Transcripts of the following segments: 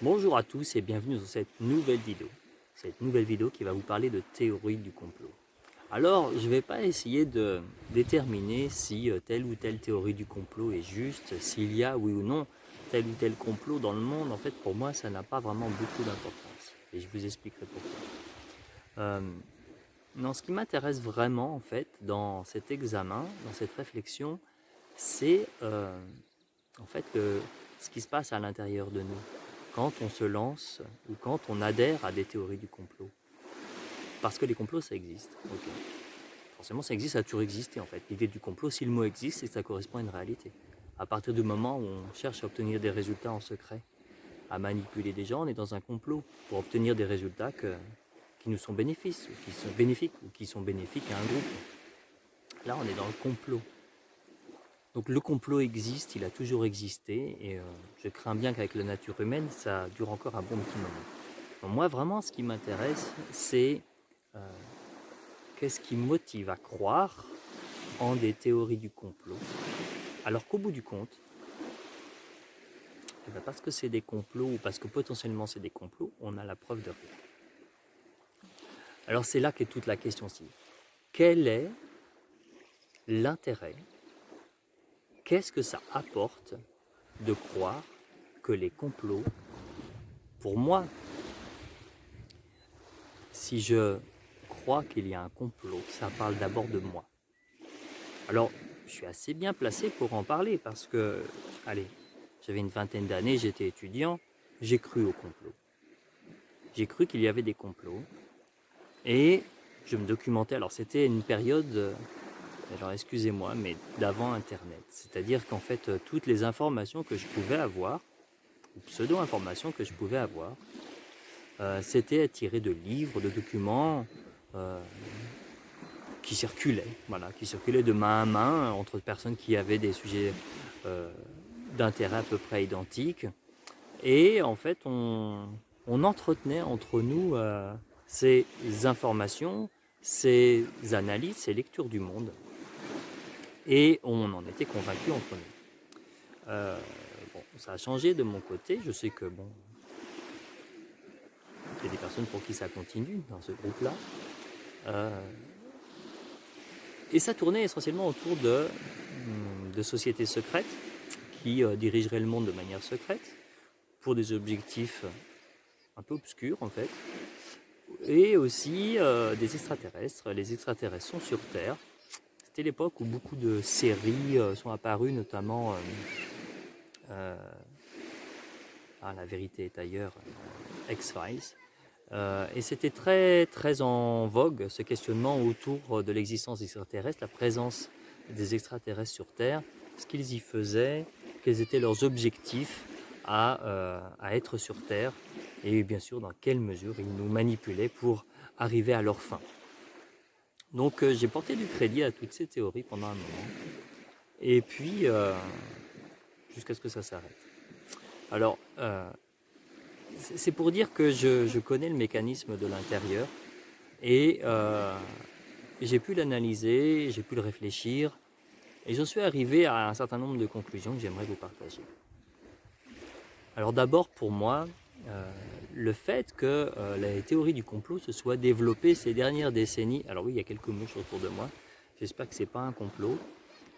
Bonjour à tous et bienvenue dans cette nouvelle vidéo. Cette nouvelle vidéo qui va vous parler de théorie du complot. Alors, je ne vais pas essayer de déterminer si telle ou telle théorie du complot est juste, s'il y a oui ou non tel ou tel complot dans le monde. En fait, pour moi, ça n'a pas vraiment beaucoup d'importance. Et je vous expliquerai pourquoi. Non, ce qui m'intéresse vraiment, en fait, dans cet examen, dans cette réflexion, c'est en fait ce qui se passe à l'intérieur de nous quand on se lance ou quand on adhère à des théories du complot. Parce que les complots, ça existe. Okay. Forcément, ça existe, ça a toujours existé en fait. L'idée du complot, si le mot existe, c'est que ça correspond à une réalité. À partir du moment où on cherche à obtenir des résultats en secret, à manipuler des gens, on est dans un complot pour obtenir des résultats qui nous sont bénéfiques, ou qui sont bénéfiques à un groupe. Là, on est dans le complot. Donc le complot existe, il a toujours existé, et je crains bien qu'avec la nature humaine, ça dure encore un bon petit moment. Donc moi, vraiment, ce qui m'intéresse, c'est qu'est-ce qui motive à croire en des théories du complot, alors qu'au bout du compte, eh bien parce que c'est des complots, ou parce que potentiellement c'est des complots, on a la preuve de rien. Alors c'est là qu'est toute la question aussi. Quel est l'intérêt? Qu'est-ce que ça apporte de croire que les complots, pour moi, si je crois qu'il y a un complot, ça parle d'abord de moi. Alors, je suis assez bien placé pour en parler parce que, allez, j'avais une vingtaine d'années, j'étais étudiant, j'ai cru au complot. J'ai cru qu'il y avait des complots et je me documentais. Alors, c'était une période, alors excusez-moi, mais d'avant Internet. C'est-à-dire qu'en fait, toutes les informations que je pouvais avoir, ou pseudo-informations que je pouvais avoir, c'était tiré de livres, de documents qui circulaient, voilà, qui circulaient de main à main entre personnes qui avaient des sujets d'intérêt à peu près identiques. Et en fait, on entretenait entre nous ces informations, ces analyses, ces lectures du monde. Et on en était convaincus entre nous. Bon, ça a changé de mon côté. Je sais que bon, il y a des personnes pour qui ça continue dans ce groupe-là. Et ça tournait essentiellement autour de sociétés secrètes qui dirigeraient le monde de manière secrète pour des objectifs un peu obscurs en fait. Et aussi des extraterrestres. Les extraterrestres sont sur Terre. C'était l'époque où beaucoup de séries sont apparues, notamment La vérité est ailleurs, X-Files. Et c'était très, très en vogue ce questionnement autour de l'existence des extraterrestres, la présence des extraterrestres sur Terre, ce qu'ils y faisaient, quels étaient leurs objectifs à être sur Terre, et bien sûr dans quelle mesure ils nous manipulaient pour arriver à leur fin. Donc j'ai porté du crédit à toutes ces théories pendant un moment, et puis jusqu'à ce que ça s'arrête. Alors, c'est pour dire que je connais le mécanisme de l'intérieur, et j'ai pu l'analyser, j'ai pu le réfléchir, et j'en suis arrivé à un certain nombre de conclusions que j'aimerais vous partager. Alors d'abord, pour moi, le fait que la théorie du complot se soit développée ces dernières décennies, alors oui, il y a quelques mouches autour de moi, j'espère que ce n'est pas un complot,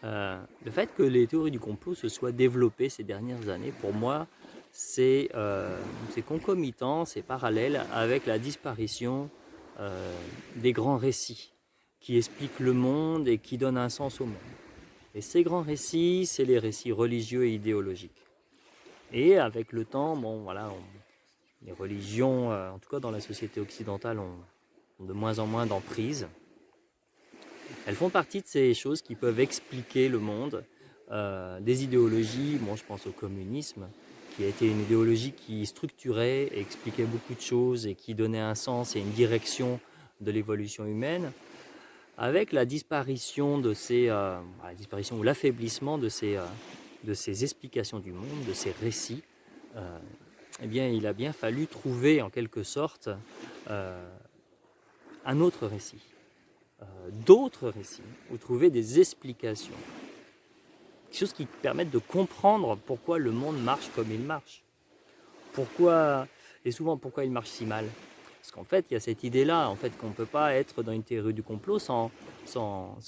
le fait que les théories du complot se soient développées ces dernières années, pour moi, c'est concomitant, c'est parallèle avec la disparition des grands récits qui expliquent le monde et qui donnent un sens au monde. Et ces grands récits, c'est les récits religieux et idéologiques. Et avec le temps, bon, voilà, les religions, en tout cas dans la société occidentale, ont de moins en moins d'emprise. Elles font partie de ces choses qui peuvent expliquer le monde, des idéologies. Bon, je pense au communisme, qui a été une idéologie qui structurait et expliquait beaucoup de choses et qui donnait un sens et une direction de l'évolution humaine. Avec la disparition de la disparition ou l'affaiblissement de ces explications du monde, de ces récits, eh bien, il a bien fallu trouver en quelque sorte un autre récit, d'autres récits, ou trouver des explications, des choses qui permettent de comprendre pourquoi le monde marche comme il marche. pourquoi, et souvent pourquoi il marche si mal? Parce qu'en fait, il y a cette idée-là, en fait, qu'on ne peut pas être dans une théorie du complot sans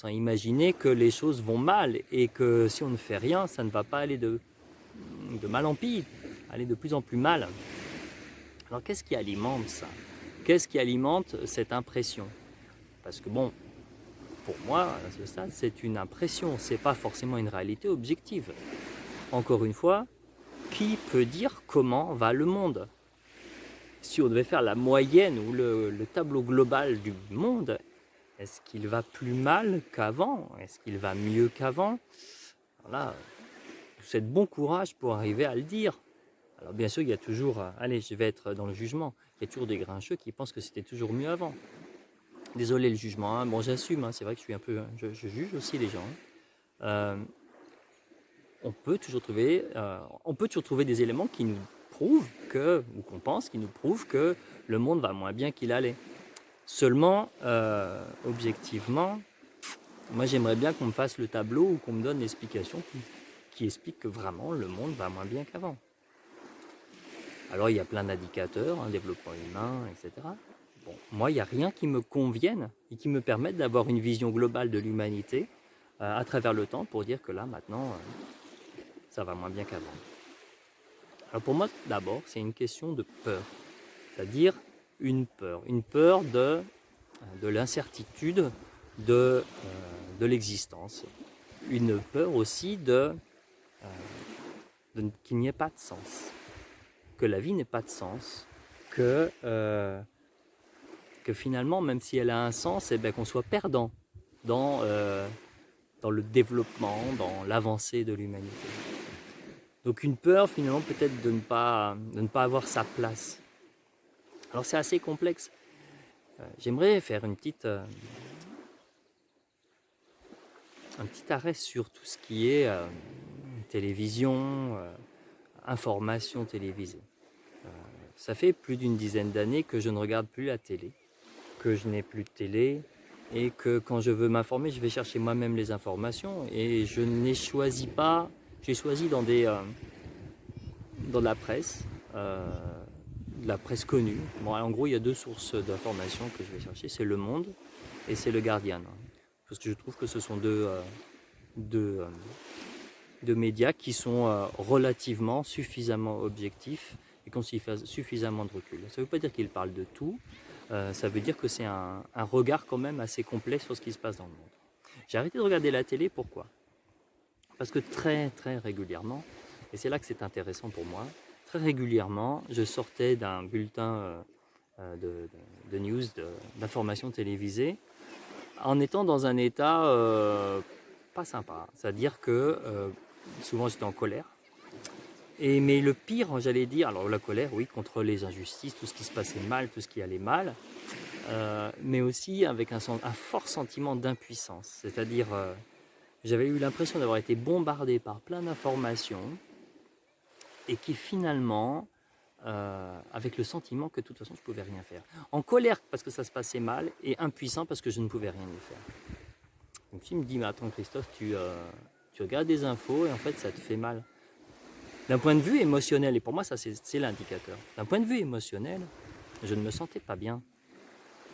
imaginer que les choses vont mal et que si on ne fait rien, ça ne va pas aller de mal en pis, aller de plus en plus mal. Alors qu'est-ce qui alimente ça? Qu'est-ce qui alimente cette impression? Parce que bon, pour moi, à ce stade, c'est une impression, c'est pas forcément une réalité objective. Encore une fois, qui peut dire comment va le monde? Si on devait faire la moyenne ou le tableau global du monde, est-ce qu'il va plus mal qu'avant? Est-ce qu'il va mieux qu'avant? Voilà, je vous souhaite bon courage pour arriver à le dire. Alors bien sûr, il y a toujours, allez, je vais être dans le jugement, il y a toujours des grincheux qui pensent que c'était toujours mieux avant. Désolé le jugement, hein. Bon j'assume, hein, c'est vrai que je suis un peu, je juge aussi les gens. Hein. On peut toujours trouver des éléments qui nous prouvent que, ou qu'on pense, qui nous prouvent que le monde va moins bien qu'il allait. Seulement, objectivement, moi j'aimerais bien qu'on me fasse le tableau ou qu'on me donne l'explication qui explique que vraiment le monde va moins bien qu'avant. Alors il y a plein d'indicateurs, hein, développement humain, etc. Bon, moi il n'y a rien qui me convienne et qui me permette d'avoir une vision globale de l'humanité à travers le temps pour dire que là maintenant ça va moins bien qu'avant. Alors pour moi d'abord c'est une question de peur, c'est-à-dire une peur de l'incertitude de l'existence, une peur aussi qu'il n'y ait pas de sens, que la vie n'ait pas de sens, que finalement, même si elle a un sens, eh bien, qu'on soit perdant dans, dans le développement, dans l'avancée de l'humanité. Donc une peur finalement peut-être de ne pas avoir sa place. Alors c'est assez complexe. J'aimerais faire un petit arrêt sur tout ce qui est télévision, information télévisée. Ça fait plus d'une dizaine d'années que je ne regarde plus la télé, que je n'ai plus de télé et que quand je veux m'informer, je vais chercher moi-même les informations et je ne les choisis pas. J'ai choisi dans de la presse connue. Bon, en gros, il y a deux sources d'informations que je vais chercher, c'est Le Monde et c'est Le Guardian. Parce que je trouve que ce sont deux médias qui sont relativement suffisamment objectifs et qui ont suffisamment de recul. Ça ne veut pas dire qu'ils parlent de tout, ça veut dire que c'est un regard quand même assez complet sur ce qui se passe dans le monde. J'ai arrêté de regarder la télé, pourquoi? Parce que très très régulièrement, et c'est là que c'est intéressant pour moi, très régulièrement, je sortais d'un bulletin de news, d'information télévisée, en étant dans un état pas sympa. C'est-à-dire que souvent j'étais en colère. Mais le pire, j'allais dire, alors la colère, oui, contre les injustices, tout ce qui se passait mal, tout ce qui allait mal, mais aussi avec un fort sentiment d'impuissance. C'est-à-dire, j'avais eu l'impression d'avoir été bombardé par plein d'informations et qui finalement, avec le sentiment que de toute façon je ne pouvais rien faire. En colère parce que ça se passait mal et impuissant parce que je ne pouvais rien y faire. Donc il me dit, mais attends Christophe, tu regardes des infos et en fait ça te fait mal. D'un point de vue émotionnel, et pour moi ça c'est l'indicateur, d'un point de vue émotionnel, je ne me sentais pas bien.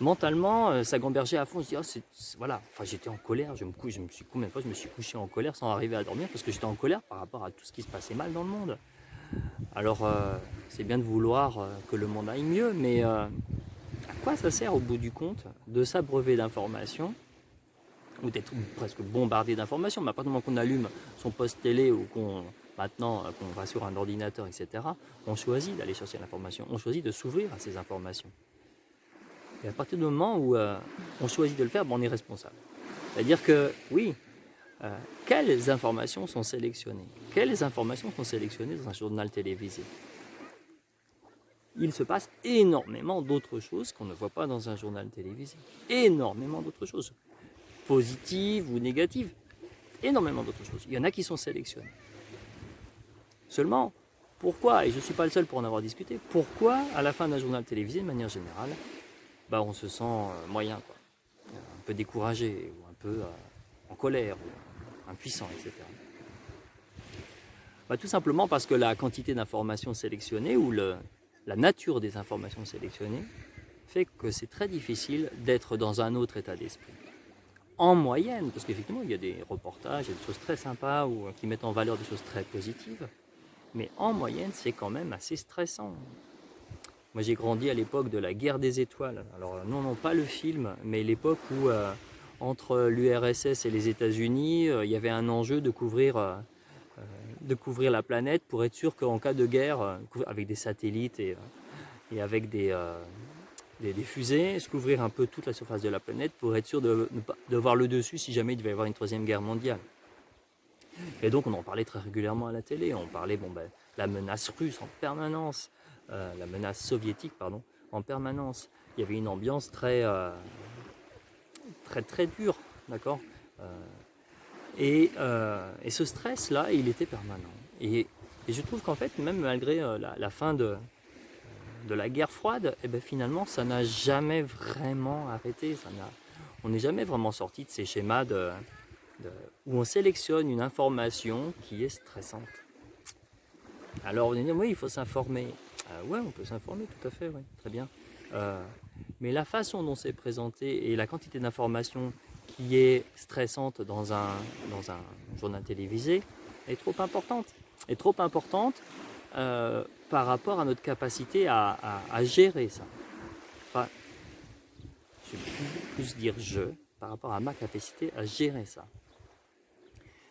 Mentalement, ça gambergeait à fond, je dis, voilà, enfin j'étais en colère, combien de fois je me suis couché en colère sans arriver à dormir parce que j'étais en colère par rapport à tout ce qui se passait mal dans le monde. Alors c'est bien de vouloir que le monde aille mieux, mais à quoi ça sert au bout du compte de s'abreuver d'informations ou d'être presque bombardé d'informations, mais à partir du moment qu'on allume son poste télé ou qu'on va sur un ordinateur, etc., on choisit d'aller chercher l'information, on choisit de s'ouvrir à ces informations. Et à partir du moment où on choisit de le faire, on est responsable. C'est-à-dire que, oui, quelles informations sont sélectionnées? Quelles informations sont sélectionnées dans un journal télévisé? Il se passe énormément d'autres choses qu'on ne voit pas dans un journal télévisé. Énormément d'autres choses. Positives ou négatives. Énormément d'autres choses. Il y en a qui sont sélectionnées. Seulement, pourquoi, et je ne suis pas le seul pour en avoir discuté, pourquoi à la fin d'un journal télévisé, de manière générale, on se sent moyen, quoi. Un peu découragé, ou un peu en colère, ou impuissant, etc. Tout simplement parce que la quantité d'informations sélectionnées ou la nature des informations sélectionnées fait que c'est très difficile d'être dans un autre état d'esprit. En moyenne, parce qu'effectivement il y a des reportages, il y a des choses très sympas ou qui mettent en valeur des choses très positives, mais en moyenne c'est quand même assez stressant. Moi j'ai grandi à l'époque de la guerre des étoiles, alors non pas le film, mais l'époque où entre l'URSS et les États-Unis, il y avait un enjeu de couvrir la planète pour être sûr qu'en cas de guerre, avec des satellites et avec des fusées, se couvrir un peu toute la surface de la planète pour être sûr de voir le dessus si jamais il devait y avoir une troisième guerre mondiale. Et donc on en parlait très régulièrement à la télé, on parlait la menace russe en permanence, la menace soviétique pardon, en permanence. Il y avait une ambiance très dure, d'accord, et ce stress-là, il était permanent. Et je trouve qu'en fait, même malgré la fin de la guerre froide, finalement, ça n'a jamais vraiment arrêté. On n'est jamais vraiment sorti de ces schémas où on sélectionne une information qui est stressante. Alors on va dire, oui, il faut s'informer. Ouais, on peut s'informer, tout à fait, oui, très bien. Mais la façon dont c'est présenté et la quantité d'informations qui est stressante dans un journal télévisé est trop importante. Par rapport à notre capacité à gérer ça. Enfin, je vais plus dire par rapport à ma capacité à gérer ça.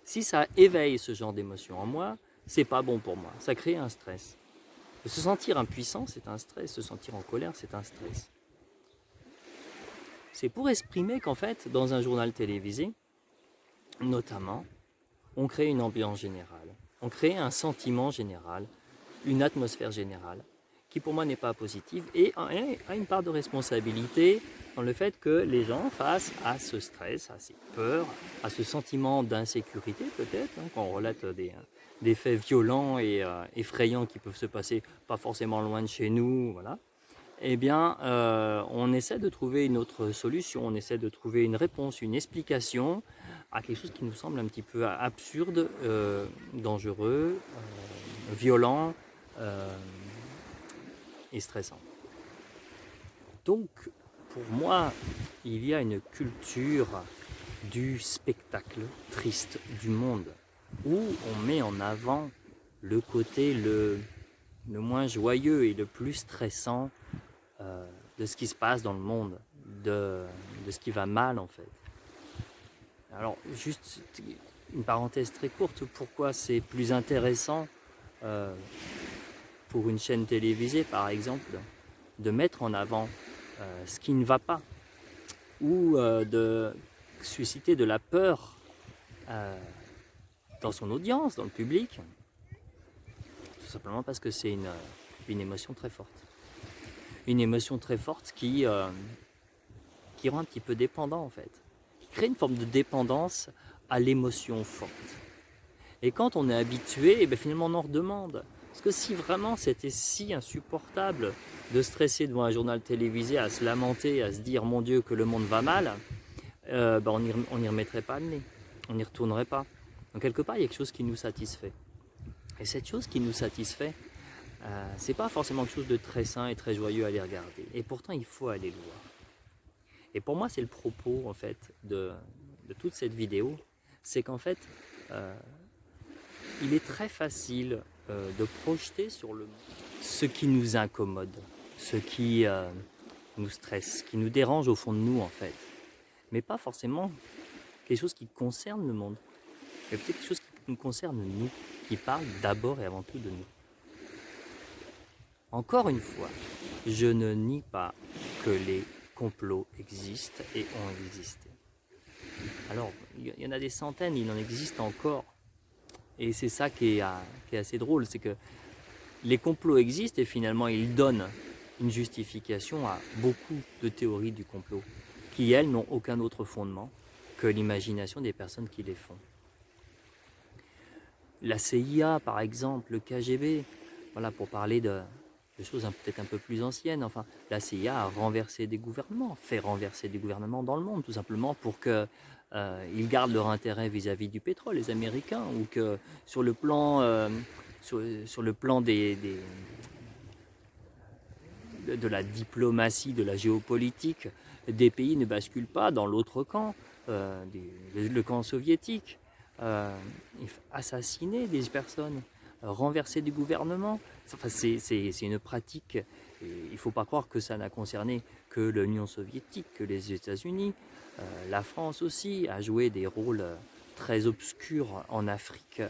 Si ça éveille ce genre d'émotion en moi, c'est pas bon pour moi. Ça crée un stress. Se sentir impuissant, c'est un stress. Se sentir en colère, c'est un stress. C'est pour exprimer qu'en fait, dans un journal télévisé, notamment, on crée une ambiance générale. On crée un sentiment général, une atmosphère générale, qui pour moi n'est pas positive et a une part de responsabilité dans le fait que les gens face à ce stress, à ces peurs, à ce sentiment d'insécurité peut-être, quand on relate des faits violents et effrayants qui peuvent se passer pas forcément loin de chez nous, voilà. On essaie de trouver une autre solution, on essaie de trouver une réponse, une explication à quelque chose qui nous semble un petit peu absurde, dangereux, violent et stressant. Donc, pour moi, il y a une culture du spectacle triste du monde où on met en avant le côté le moins joyeux et le plus stressant de ce qui se passe dans le monde, de ce qui va mal en fait. Alors juste une parenthèse très courte, pourquoi c'est plus intéressant pour une chaîne télévisée par exemple de mettre en avant ce qui ne va pas ou de susciter de la peur dans son audience, dans le public, tout simplement parce que c'est une émotion très forte. Une émotion très forte qui rend un petit peu dépendant en fait, qui crée une forme de dépendance à l'émotion forte. Et quand on est habitué, finalement on en redemande. Parce que si vraiment c'était si insupportable de stresser devant un journal télévisé, à se lamenter, à se dire mon Dieu que le monde va mal, on n'y remettrait pas le nez, on n'y retournerait pas. Donc quelque part il y a quelque chose qui nous satisfait. Et cette chose qui nous satisfait, c'est pas forcément quelque chose de très sain et très joyeux à aller regarder. Et pourtant il faut aller le voir. Et pour moi c'est le propos en fait de toute cette vidéo, c'est qu'en fait il est très facile de projeter sur le monde ce qui nous incommode, ce qui nous stresse, ce qui nous dérange au fond de nous en fait. Mais pas forcément quelque chose qui concerne le monde, mais peut-être quelque chose qui nous concerne nous, qui parle d'abord et avant tout de nous. Encore une fois, je ne nie pas que les complots existent et ont existé. Alors, il y en a des centaines, il en existe encore. Et c'est ça qui est assez drôle, c'est que les complots existent et finalement ils donnent une justification à beaucoup de théories du complot qui, elles, n'ont aucun autre fondement que l'imagination des personnes qui les font. La CIA, par exemple, le KGB, voilà, pour parler de choses peut-être un peu plus anciennes, enfin, la CIA a renversé des gouvernements, fait renverser des gouvernements dans le monde, tout simplement pour que ils gardent leur intérêt vis-à-vis du pétrole, les Américains, ou que sur le plan, sur le plan de la diplomatie, de la géopolitique, des pays ne basculent pas dans l'autre camp, le camp soviétique, assassiner des personnes, renverser des gouvernements. Enfin, c'est une pratique, il ne faut pas croire que ça n'a concerné que l'Union soviétique, que les États-Unis. La France aussi a joué des rôles très obscurs en Afrique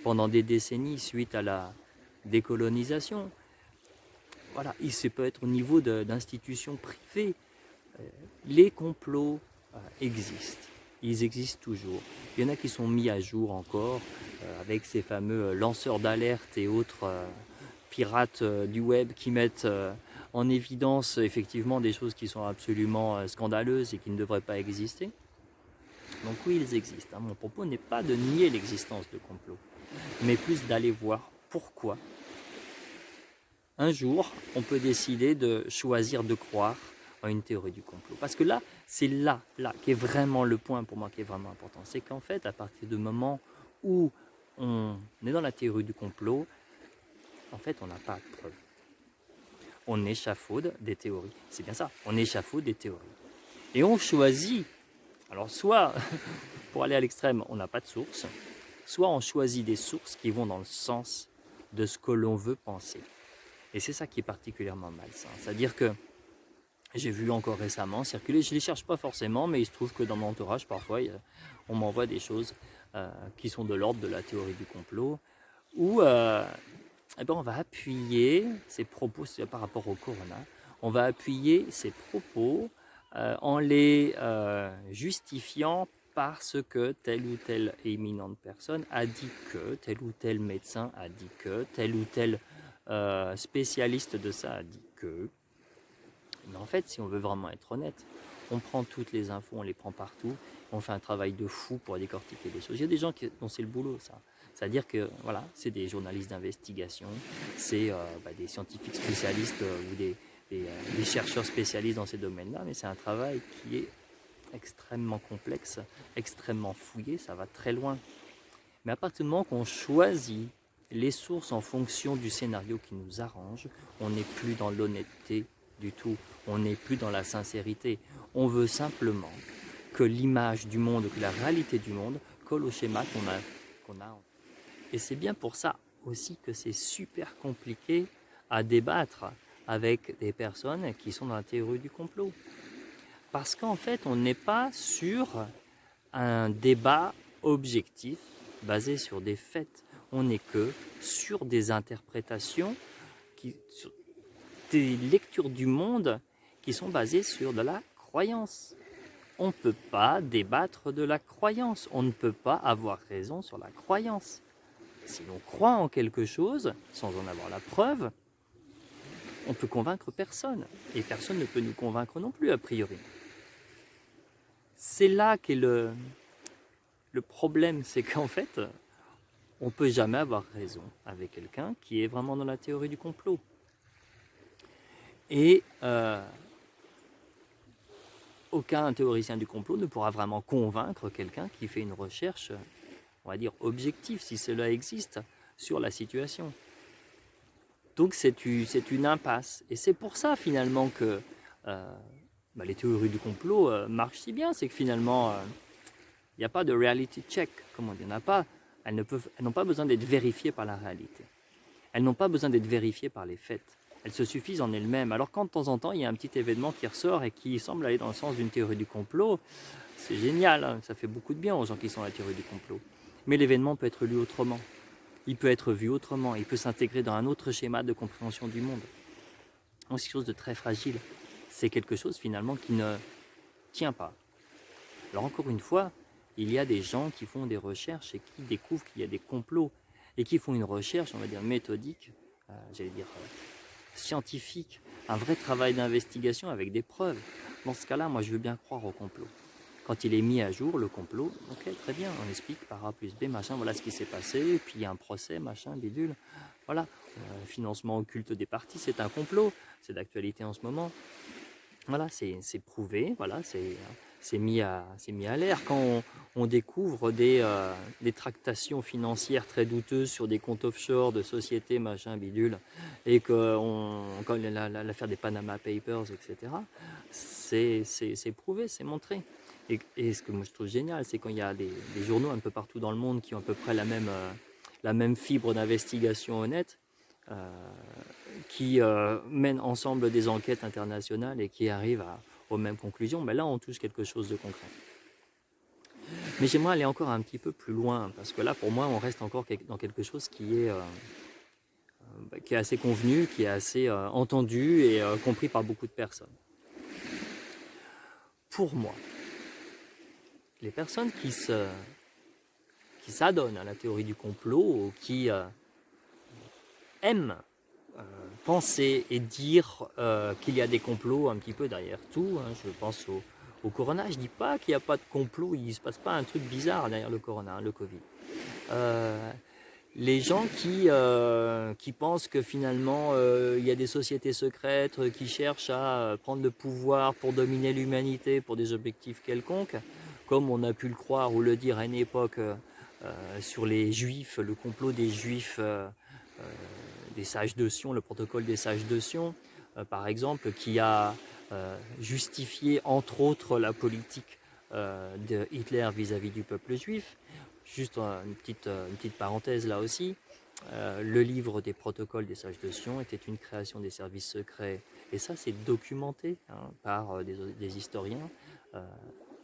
pendant des décennies suite à la décolonisation. Voilà, ça peut être au niveau d'institutions privées. Les complots existent, ils existent toujours. Il y en a qui sont mis à jour encore avec ces fameux lanceurs d'alerte et autres pirates du web qui mettent en évidence effectivement des choses qui sont absolument scandaleuses et qui ne devraient pas exister. Donc oui, ils existent. Mon propos n'est pas de nier l'existence de complots, mais plus d'aller voir pourquoi. Un jour, on peut décider de choisir de croire à une théorie du complot. Parce que là, c'est là qui est vraiment le point pour moi qui est vraiment important. C'est qu'en fait, à partir du moment où on est dans la théorie du complot, en fait, on n'a pas de preuve. On échafaude des théories. C'est bien ça, on échafaude des théories. Et on choisit, alors soit, pour aller à l'extrême, on n'a pas de source, soit on choisit des sources qui vont dans le sens de ce que l'on veut penser. Et c'est ça qui est particulièrement malsain. C'est-à-dire que j'ai vu encore récemment circuler, je ne les cherche pas forcément, mais il se trouve que dans mon entourage, parfois, on m'envoie des choses qui sont de l'ordre de la théorie du complot, où eh ben, on va appuyer ces propos, par rapport au corona, on va appuyer ces propos en les justifiant parce que telle ou telle éminente personne a dit que, tel ou tel médecin a dit que, tel ou tel spécialiste de ça a dit que. Mais en fait, si on veut vraiment être honnête, on prend toutes les infos, on les prend partout, on fait un travail de fou pour décortiquer les choses. Il y a des gens dont c'est le boulot, ça. C'est-à-dire que voilà, c'est des journalistes d'investigation, c'est des scientifiques spécialistes ou des chercheurs spécialistes dans ces domaines-là, mais c'est un travail qui est extrêmement complexe, extrêmement fouillé, ça va très loin. Mais à partir du moment qu'on choisit les sources en fonction du scénario qui nous arrange, on n'est plus dans l'honnêteté du tout, on n'est plus dans la sincérité. On veut simplement que l'image du monde, que la réalité du monde colle au schéma qu'on a. Et c'est bien pour ça aussi que c'est super compliqué à débattre avec des personnes qui sont dans la théorie du complot. Parce qu'en fait, on n'est pas sur un débat objectif basé sur des faits. On n'est que sur des interprétations, sur des lectures du monde qui sont basées sur de la croyance. On ne peut pas débattre de la croyance. On ne peut pas avoir raison sur la croyance. Si l'on croit en quelque chose, sans en avoir la preuve, on peut convaincre personne. Et personne ne peut nous convaincre non plus, a priori. C'est là qu'est le problème, c'est qu'en fait, on ne peut jamais avoir raison avec quelqu'un qui est vraiment dans la théorie du complot. Et aucun théoricien du complot ne pourra vraiment convaincre quelqu'un qui fait une recherche, on va dire, objective, si cela existe, sur la situation. Donc c'est une impasse. Et c'est pour ça finalement que les théories du complot marchent si bien. C'est que finalement, il n'y a pas de reality check, comme on dit. Elles n'ont pas besoin d'être vérifiées par la réalité. Elles n'ont pas besoin d'être vérifiées par les faits. Elles se suffisent en elles-mêmes. Alors quand de temps en temps, il y a un petit événement qui ressort et qui semble aller dans le sens d'une théorie du complot, c'est génial, hein, ça fait beaucoup de bien aux gens qui sont dans la théorie du complot. Mais l'événement peut être lu autrement. Il peut être vu autrement. Il peut s'intégrer dans un autre schéma de compréhension du monde. Donc c'est quelque chose de très fragile. C'est quelque chose finalement qui ne tient pas. Alors encore une fois, il y a des gens qui font des recherches et qui découvrent qu'il y a des complots et qui font une recherche, on va dire, méthodique, scientifique, un vrai travail d'investigation avec des preuves. Dans ce cas-là, moi je veux bien croire au complot. Quand il est mis à jour, le complot, ok, très bien, on explique par A plus B, machin, voilà ce qui s'est passé, et puis il y a un procès, machin, bidule. Voilà, financement occulte des partis, c'est un complot, c'est d'actualité en ce moment. Voilà, c'est prouvé, voilà, s'est mis à l'air quand on découvre des tractations financières très douteuses sur des comptes offshore de sociétés, machin, bidule, et quand l'affaire des Panama Papers, etc., c'est prouvé, c'est montré. Et ce que moi je trouve génial, c'est quand il y a des journaux un peu partout dans le monde qui ont à peu près la même fibre d'investigation honnête, euh, qui mènent ensemble des enquêtes internationales et qui arrivent aux mêmes conclusions, mais là on touche quelque chose de concret. Mais j'aimerais aller encore un petit peu plus loin, parce que là pour moi on reste encore dans quelque chose qui est assez convenu, qui est assez entendu et compris par beaucoup de personnes. Pour moi, les personnes qui s'adonnent à la théorie du complot, ou qui aiment penser et dire qu'il y a des complots un petit peu derrière tout, hein, je pense au corona, je ne dis pas qu'il n'y a pas de complot, il ne se passe pas un truc bizarre derrière le corona, hein, le Covid. Les gens qui pensent que finalement il y a des sociétés secrètes qui cherchent à prendre le pouvoir pour dominer l'humanité pour des objectifs quelconques, comme on a pu le croire ou le dire à une époque sur les juifs, le complot des juifs des sages de Sion, le protocole des sages de Sion, par exemple, qui a justifié entre autres la politique de Hitler vis-à-vis du peuple juif. Juste une petite parenthèse là aussi, le livre des protocoles des sages de Sion était une création des services secrets, et ça c'est documenté par des historiens.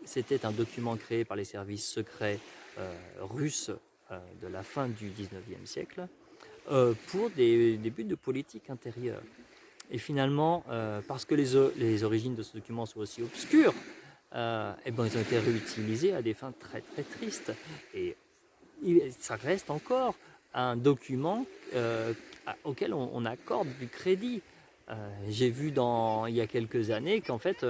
C'était un document créé par les services secrets russes de la fin du 19e siècle, pour des buts de politique intérieure. Et finalement, parce que les origines de ce document sont aussi obscures, ils ont été réutilisés à des fins très très tristes. Et ça reste encore un document auquel on accorde du crédit. J'ai vu il y a quelques années qu'en fait,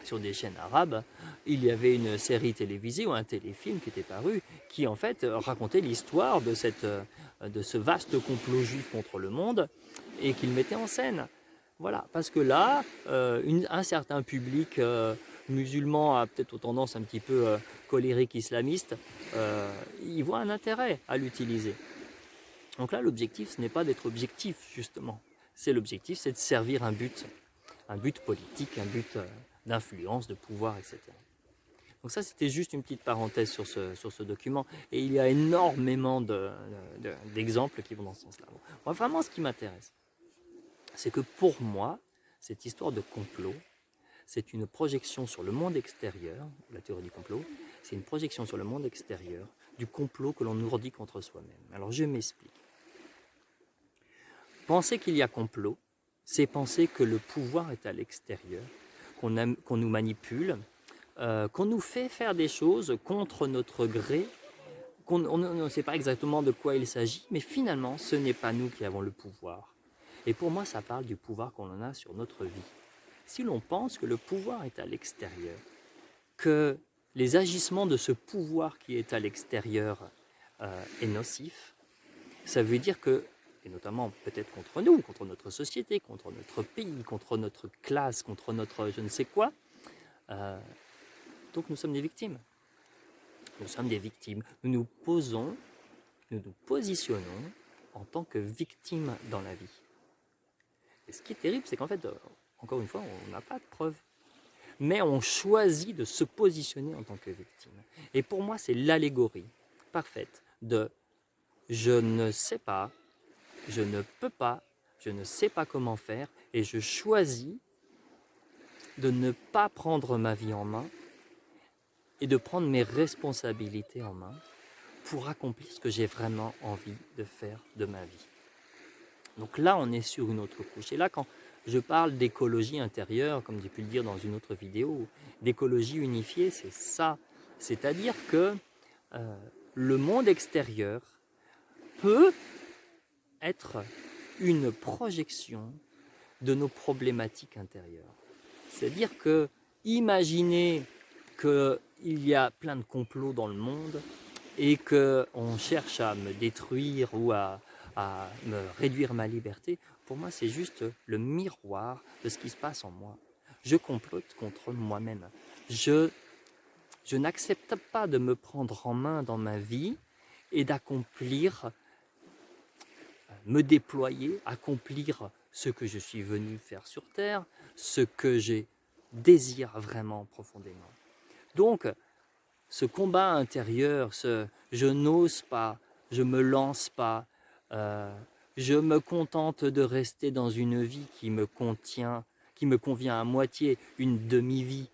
sur des chaînes arabes, il y avait une série télévisée ou un téléfilm qui était paru, qui en fait racontait l'histoire de ce vaste complot juif contre le monde, et qu'il mettait en scène. Voilà, parce que là, un certain public musulman a peut-être tendance un petit peu colérique islamiste, il voit un intérêt à l'utiliser. Donc là, l'objectif, ce n'est pas d'être objectif, justement. L'objectif, c'est de servir un but politique, un but d'influence, de pouvoir, etc. Donc ça, c'était juste une petite parenthèse sur ce document. Et il y a énormément d'exemples qui vont dans ce sens-là. Moi, vraiment, ce qui m'intéresse, c'est que pour moi, cette histoire de complot, c'est une projection sur le monde extérieur, la théorie du complot, c'est une projection sur le monde extérieur du complot que l'on ourdit contre soi-même. Alors je m'explique. Penser qu'il y a complot, c'est penser que le pouvoir est à l'extérieur, qu'on nous manipule, qu'on nous fait faire des choses contre notre gré, on ne sait pas exactement de quoi il s'agit, mais finalement, ce n'est pas nous qui avons le pouvoir. Et pour moi, ça parle du pouvoir qu'on en a sur notre vie. Si l'on pense que le pouvoir est à l'extérieur, que les agissements de ce pouvoir qui est à l'extérieur est nocif, ça veut dire que, et notamment peut-être contre nous, contre notre société, contre notre pays, contre notre classe, contre notre je ne sais quoi, donc nous sommes des victimes. Nous sommes des victimes. Nous nous positionnons en tant que victimes dans la vie. Et ce qui est terrible, c'est qu'en fait, encore une fois, on n'a pas de preuves. Mais on choisit de se positionner en tant que victime. Et pour moi, c'est l'allégorie parfaite de je ne sais pas, je ne peux pas, je ne sais pas comment faire, et je choisis de ne pas prendre ma vie en main et de prendre mes responsabilités en main pour accomplir ce que j'ai vraiment envie de faire de ma vie. Donc là, on est sur une autre couche. Et là, quand je parle d'écologie intérieure, comme j'ai pu le dire dans une autre vidéo, d'écologie unifiée, c'est ça. C'est-à-dire que le monde extérieur peut être une projection de nos problématiques intérieures. C'est-à-dire que, imaginez qu'il y a plein de complots dans le monde et qu'on cherche à me détruire ou à me réduire ma liberté. Pour moi, c'est juste le miroir de ce qui se passe en moi. Je complote contre moi-même. je, je n'accepte pas de me prendre en main dans ma vie et d'accomplir, me déployer, accomplir ce que je suis venu faire sur Terre, ce que je désire vraiment profondément. Donc, ce combat intérieur, ce je n'ose pas, je me lance pas, euh, je me contente de rester dans une vie qui me contient, qui me convient à moitié, une demi-vie.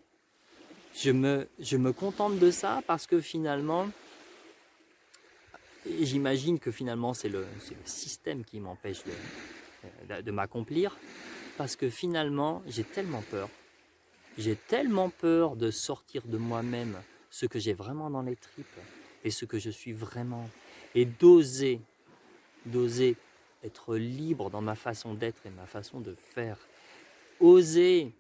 Je me contente de ça parce que finalement, j'imagine que finalement c'est le système qui m'empêche de m'accomplir, parce que finalement j'ai tellement peur de sortir de moi-même ce que j'ai vraiment dans les tripes et ce que je suis vraiment, et d'oser être libre dans ma façon d'être et ma façon de faire, oser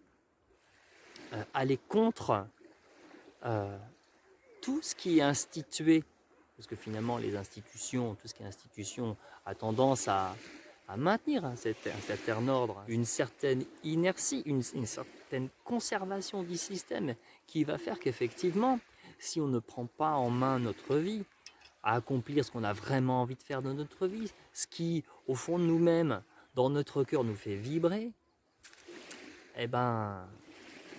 aller contre euh, tout ce qui est institué, parce que finalement les institutions, tout ce qui est institution a tendance à maintenir un certain ordre, une certaine inertie, une certaine conservation du système qui va faire qu'effectivement, si on ne prend pas en main notre vie, à accomplir ce qu'on a vraiment envie de faire dans notre vie, ce qui, au fond de nous-mêmes, dans notre cœur, nous fait vibrer, eh ben,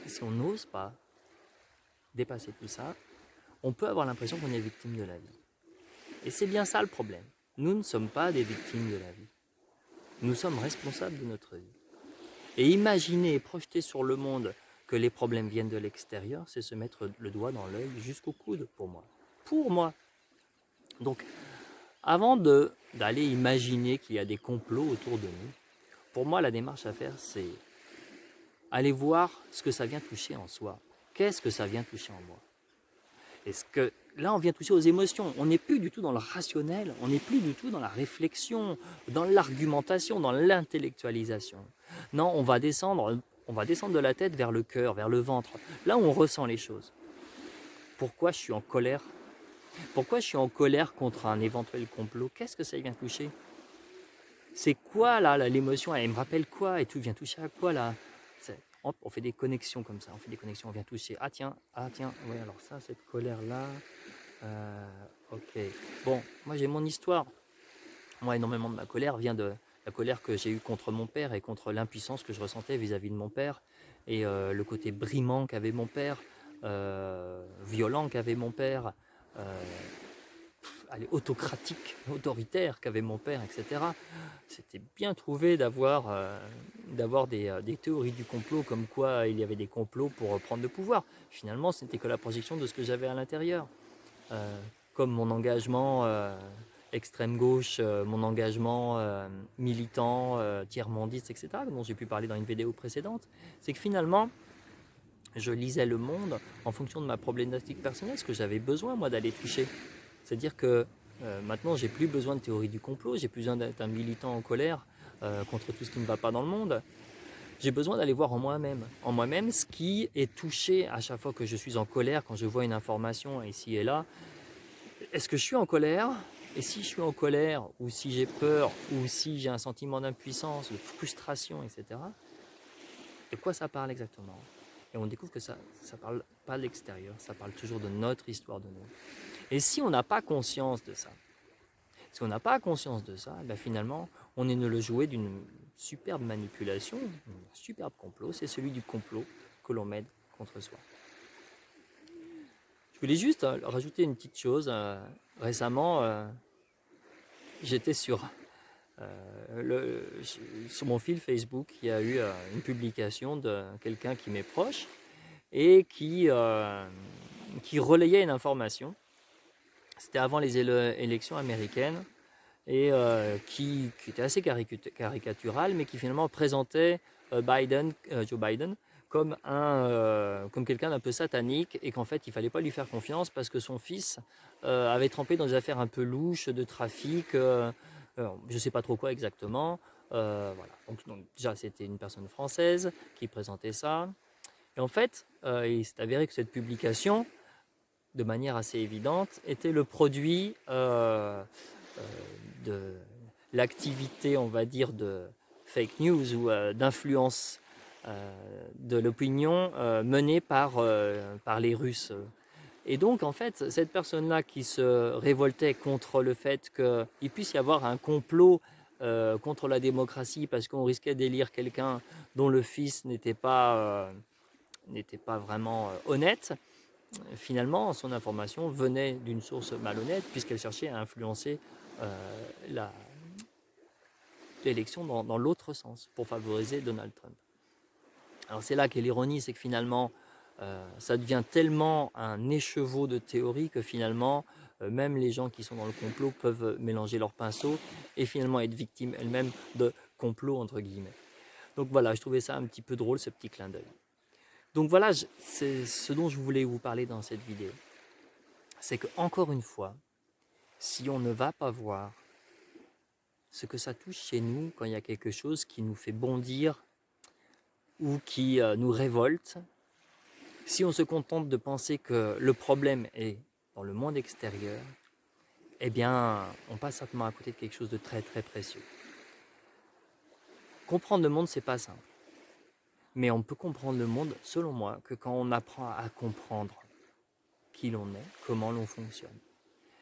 si on n'ose pas dépasser tout ça, on peut avoir l'impression qu'on est victime de la vie. Et c'est bien ça le problème. Nous ne sommes pas des victimes de la vie. Nous sommes responsables de notre vie. Et imaginer et projeter sur le monde que les problèmes viennent de l'extérieur, c'est se mettre le doigt dans l'œil jusqu'au coude pour moi. Pour moi. Donc, avant d'aller imaginer qu'il y a des complots autour de nous, pour moi, la démarche à faire, c'est aller voir ce que ça vient toucher en soi. Qu'est-ce que ça vient toucher en moi? Est-ce que là, on vient toucher aux émotions. On n'est plus du tout dans le rationnel, on n'est plus du tout dans la réflexion, dans l'argumentation, dans l'intellectualisation. Non, on va descendre de la tête vers le cœur, vers le ventre. Là où on ressent les choses. Pourquoi je suis en colère? Pourquoi je suis en colère contre un éventuel complot? Qu'est-ce que ça vient toucher? C'est quoi là l'émotion? Elle me rappelle quoi? Et tout vient toucher à quoi là? On fait des connexions comme ça, on vient toucher. Ah tiens, ouais, alors ça, cette colère-là, ok. Bon, moi j'ai mon histoire. Moi, énormément de ma colère vient de la colère que j'ai eue contre mon père et contre l'impuissance que je ressentais vis-à-vis de mon père et le côté brimant qu'avait mon père, violent qu'avait mon père, autocratique, autoritaire qu'avait mon père, etc. C'était bien trouvé d'avoir des théories du complot comme quoi il y avait des complots pour prendre le pouvoir. Finalement, ce n'était que la projection de ce que j'avais à l'intérieur. Comme mon engagement extrême gauche, mon engagement militant, tiers-mondiste, etc., dont j'ai pu parler dans une vidéo précédente, c'est que finalement, je lisais le monde en fonction de ma problématique personnelle, ce que j'avais besoin, moi, d'aller toucher. C'est-à-dire que maintenant, j'ai plus besoin de théorie du complot, j'ai plus besoin d'être un militant en colère contre tout ce qui ne va pas dans le monde. J'ai besoin d'aller voir en moi-même ce qui est touché à chaque fois que je suis en colère, quand je vois une information ici et là. Est-ce que je suis en colère? Et si je suis en colère, ou si j'ai peur, ou si j'ai un sentiment d'impuissance, de frustration, etc., de quoi ça parle exactement? Et on découvre que ça ne parle pas de l'extérieur, ça parle toujours de notre histoire de nous. Et si on n'a pas conscience de ça, ben finalement, on est le jouet d'une superbe manipulation, un superbe complot, c'est celui du complot que l'on mène contre soi. Je voulais juste rajouter une petite chose. Récemment, j'étais sur mon fil Facebook, il y a eu une publication de quelqu'un qui m'est proche et qui relayait une information. C'était avant les élections américaines et qui était assez caricatural, mais qui finalement présentait Joe Biden, comme quelqu'un d'un peu satanique et qu'en fait il fallait pas lui faire confiance parce que son fils avait trempé dans des affaires un peu louches de trafic, je sais pas trop quoi exactement. Voilà. Donc déjà c'était une personne française qui présentait ça. Et en fait, il s'est avéré que cette publication, de manière assez évidente, était le produit de l'activité, on va dire, de fake news ou d'influence de l'opinion menée par les Russes. Et donc, en fait, cette personne-là qui se révoltait contre le fait qu'il puisse y avoir un complot contre la démocratie parce qu'on risquait d'élire quelqu'un dont le fils n'était pas vraiment honnête, finalement, son information venait d'une source malhonnête puisqu'elle cherchait à influencer l'élection dans l'autre sens pour favoriser Donald Trump. Alors c'est là qu'est l'ironie, c'est que finalement, ça devient tellement un écheveau de théorie que finalement, même les gens qui sont dans le complot peuvent mélanger leurs pinceaux et finalement être victimes elles-mêmes de complots, entre guillemets. Donc voilà, je trouvais ça un petit peu drôle, ce petit clin d'œil. Donc voilà, c'est ce dont je voulais vous parler dans cette vidéo. C'est que encore une fois, si on ne va pas voir ce que ça touche chez nous quand il y a quelque chose qui nous fait bondir ou qui nous révolte, si on se contente de penser que le problème est dans le monde extérieur, eh bien, on passe simplement à côté de quelque chose de très très précieux. Comprendre le monde, c'est pas simple. Mais on peut comprendre le monde, selon moi, que quand on apprend à comprendre qui l'on est, comment l'on fonctionne.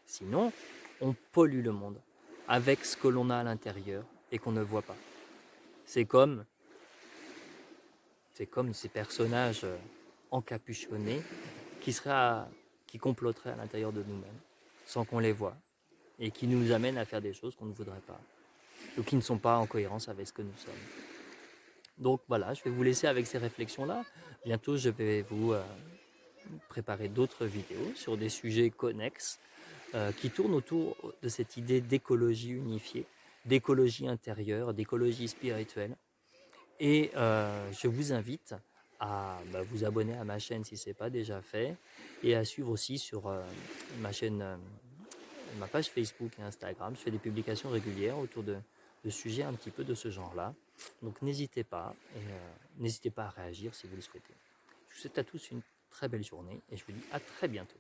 Sinon, on pollue le monde avec ce que l'on a à l'intérieur et qu'on ne voit pas. C'est comme ces personnages encapuchonnés qui comploteraient à l'intérieur de nous-mêmes sans qu'on les voie et qui nous amènent à faire des choses qu'on ne voudrait pas ou qui ne sont pas en cohérence avec ce que nous sommes. Donc voilà, je vais vous laisser avec ces réflexions-là. Bientôt, je vais vous préparer d'autres vidéos sur des sujets connexes qui tournent autour de cette idée d'écologie unifiée, d'écologie intérieure, d'écologie spirituelle. Et je vous invite à vous abonner à ma chaîne si ce n'est pas déjà fait et à suivre aussi sur ma chaîne, ma page Facebook et Instagram. Je fais des publications régulières autour de sujets un petit peu de ce genre-là. Donc n'hésitez pas et n'hésitez pas à réagir si vous le souhaitez. Je vous souhaite à tous une très belle journée et je vous dis à très bientôt.